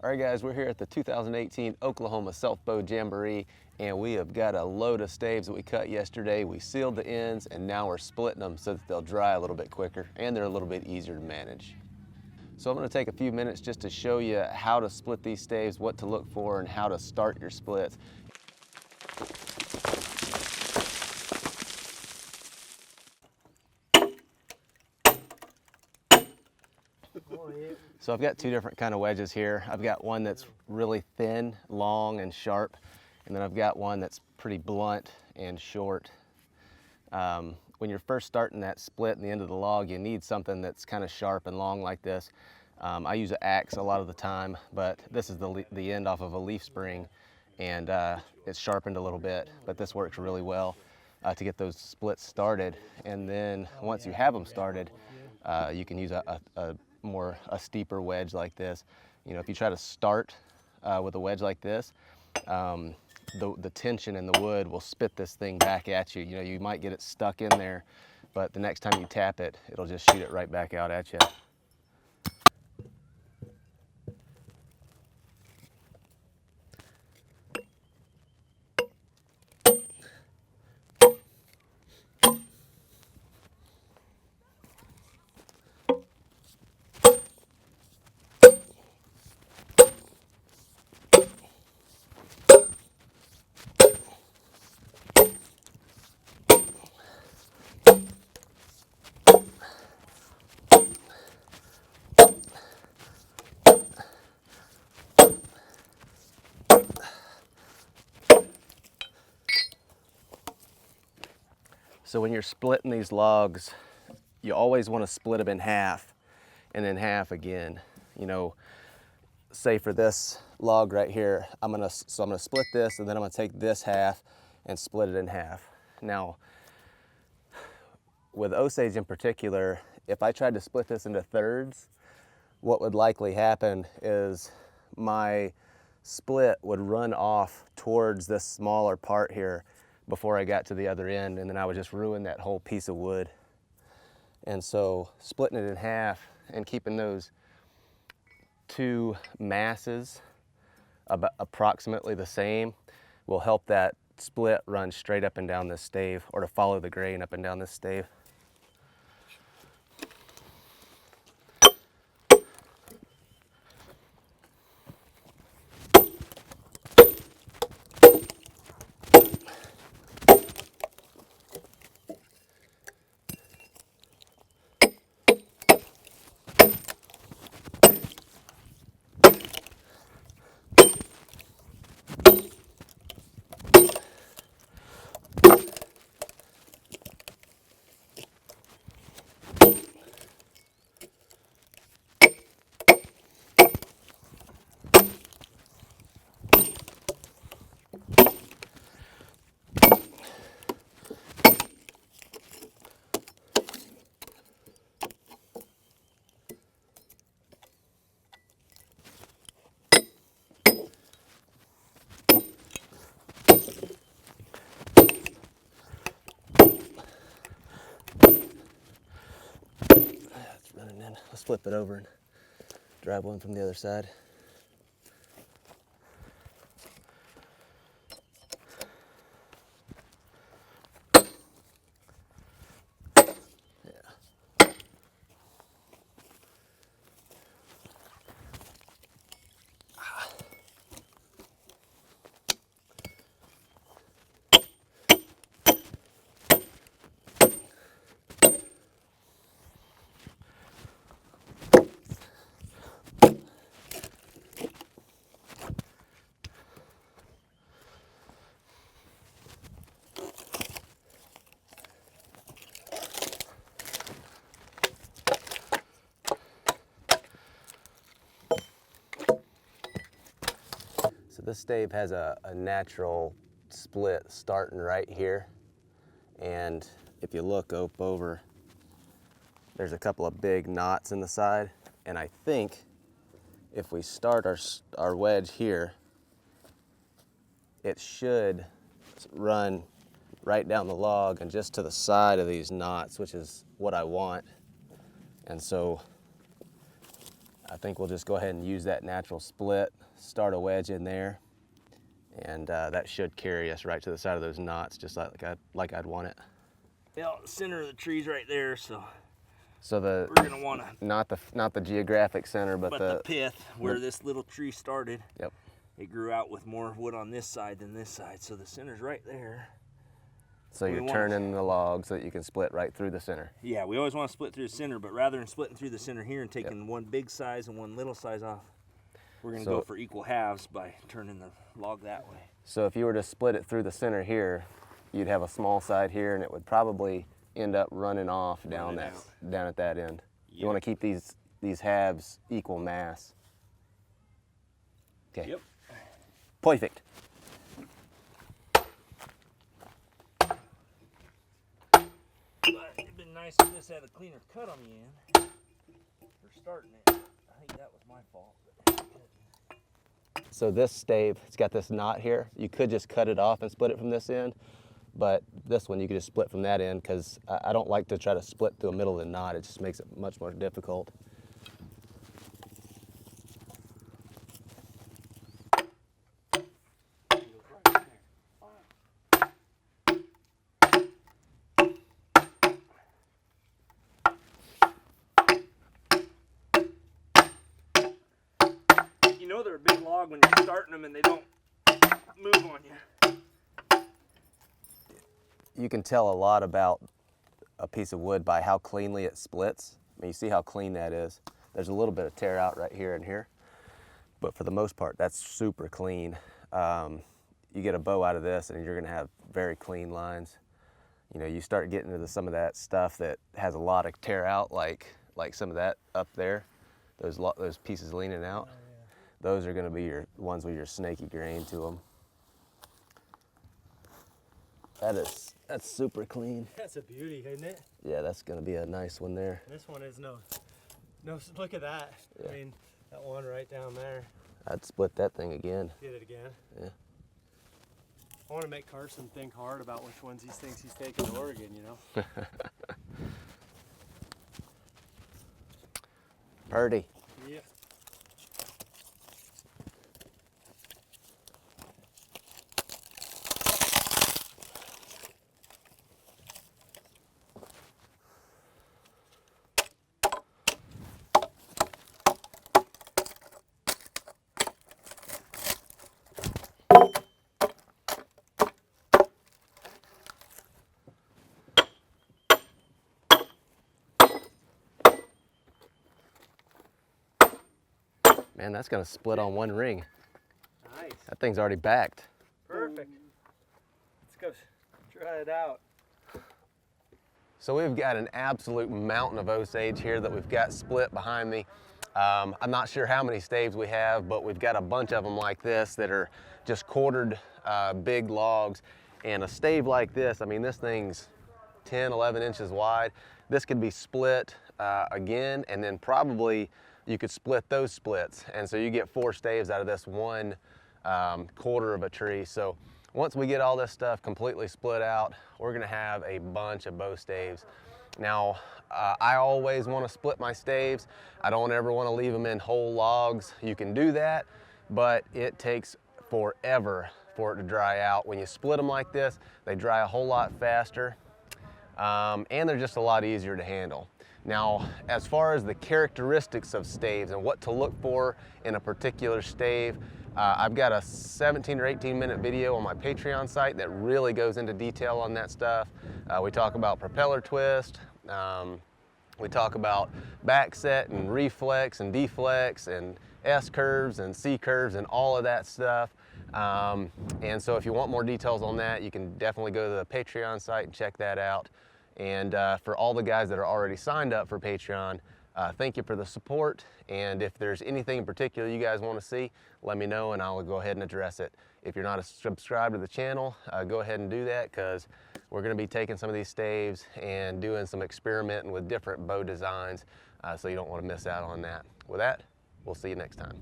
All right guys, we're here at the 2018 Oklahoma Self-Bow Jamboree, and we have got a load of staves that we cut yesterday. We sealed the ends and now we're splitting them so that they'll dry a little bit quicker and they're a little bit easier to manage. So I'm going to take a few minutes just to show you how to split these staves, what to look for, and how to start your splits. So I've got two different kind of wedges here. I've got one that's really thin, long, and sharp, and then I've got one that's pretty blunt and short. When you're first starting that split in the end of the log, you need something that's kind of sharp and long like this. I use an axe a lot of the time, but this is the end off of a leaf spring, and it's sharpened a little bit, but this works really well to get those splits started. And then once you have them started, you can use a steeper wedge like this. You know, if you try to start with a wedge like this, the tension in the wood will spit this thing back at you. You know, you might get it stuck in there, but the next time you tap it, it'll just shoot it right back out at you. So when you're splitting these logs, you always want to split them in half and then half again. You know, say for this log right here, I'm gonna split this, and then I'm gonna take this half and split it in half. Now, with Osage in particular, if I tried to split this into thirds, what would likely happen is my split would run off towards this smaller part here before I got to the other end, and then I would just ruin that whole piece of wood. And so splitting it in half and keeping those two masses about approximately the same will help that split run straight up and down this stave, or to follow the grain up and down this stave. Running in. Let's flip it over and grab one from the other side. So this stave has a natural split starting right here, and if you look up over, there's a couple of big knots in the side, and I think if we start our wedge here, it should run right down the log and just to the side of these knots, which is what I want. And so I think we'll just go ahead and use that natural split, start a wedge in there, and that should carry us right to the side of those knots, just like I'd want it. Yeah, the center of the tree's right there, so we're gonna want to not the geographic center, but the pith where this little tree started. Yep. It grew out with more wood on this side than this side, so the center's right there. So you're turning the log so that you can split right through the center. Yeah, we always want to split through the center, but rather than splitting through the center here and taking one big size and one little size off, we're going to go for equal halves by turning the log that way. So if you were to split it through the center here, you'd have a small side here, and it would probably end up running off down at that end. Yep. You want to keep these halves equal mass. Okay. Yep. Perfect. It'd been nice if this had a cleaner cut on the end for starting it. I think that was my fault. So this stave, it's got this knot here. You could just cut it off and split it from this end, but this one you could just split from that end, because I don't like to try to split through the middle of the knot. It just makes it much more difficult. You know they're a big log when you're starting them and they don't move on you. You can tell a lot about a piece of wood by how cleanly it splits. I mean, you see how clean that is. There's a little bit of tear out right here and here, but for the most part, that's super clean. You get a bow out of this and you're gonna have very clean lines. You know, you start getting into some of that stuff that has a lot of tear out, like some of that up there, those pieces leaning out. Those are going to be your ones with your snaky grain to them. That's super clean. That's a beauty, isn't it? Yeah, that's going to be a nice one there. This one is no, look at that. Yeah. I mean, that one right down there. I'd split that thing again. Did it again? Yeah. I want to make Carson think hard about which ones he thinks he's taking to Oregon, you know? Purdy. Yeah. Man, that's gonna split on one ring. Nice. That thing's already backed. Perfect. Let's go try it out. So we've got an absolute mountain of Osage here that we've got split behind me. I'm not sure how many staves we have, but we've got a bunch of them like this that are just quartered big logs. And a stave like this, I mean, this thing's 10, 11 inches wide. This could be split again, and then probably you could split those splits. And so you get 4 staves out of this one quarter of a tree. So once we get all this stuff completely split out, we're gonna have a bunch of bow staves. Now, I always wanna split my staves. I don't ever wanna leave them in whole logs. You can do that, but it takes forever for it to dry out. When you split them like this, they dry a whole lot faster, and they're just a lot easier to handle. Now, as far as the characteristics of staves and what to look for in a particular stave, I've got a 17 or 18 minute video on my Patreon site that really goes into detail on that stuff. We talk about propeller twist, we talk about back set and reflex and deflex and S curves and C curves and all of that stuff. And so if you want more details on that, you can definitely go to the Patreon site and check that out. And for all the guys that are already signed up for Patreon, thank you for the support. And if there's anything in particular you guys want to see, let me know and I'll go ahead and address it. If you're not subscribed to the channel, go ahead and do that, because we're going to be taking some of these staves and doing some experimenting with different bow designs, so you don't want to miss out on that. With that, we'll see you next time.